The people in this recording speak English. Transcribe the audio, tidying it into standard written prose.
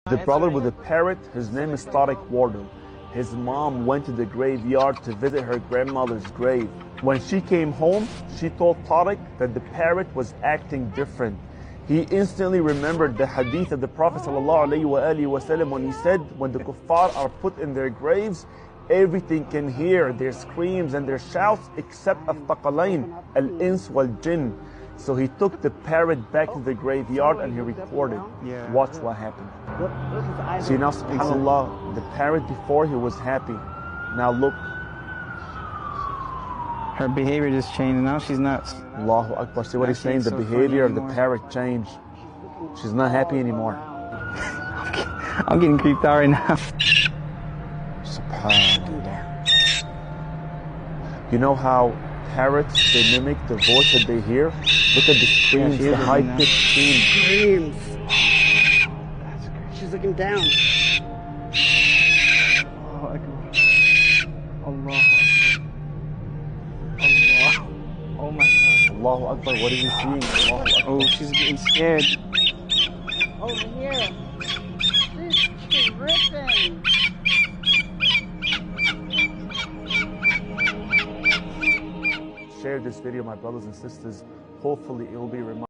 The brother with the parrot, his name is Tariq Wardle. His mom went to the graveyard to visit her grandmother's grave. When she came home, she told Tariq that the parrot was acting different. He instantly remembered the hadith of the Prophet ﷺ when he said, when the kuffar are put in their graves, everything can hear their screams and their shouts except al-thaqalain, al-ins wal-jinn. So he took the parrot back to the graveyard and he recorded. Watch what happened. See now, subhanAllah, the parrot before he was happy. Now look. Her behavior just changed. Now she's nuts. Allahu Akbar. See what he's saying? The behavior of the parrot changed. She's not happy anymore. I'm getting creeped out right now. Subhan. You know how parrots, they mimic the voice that they hear? Look at the screams, the high-pitched screams. That's great. She's looking down. Allahu Akbar. Allah. Allah. Oh my God. Allahu Akbar. What is he seeing? Allahu Akbar. Oh, she's getting scared. Over here. She's ripping. Share this video, my brothers and sisters. Hopefully it will be a reminder.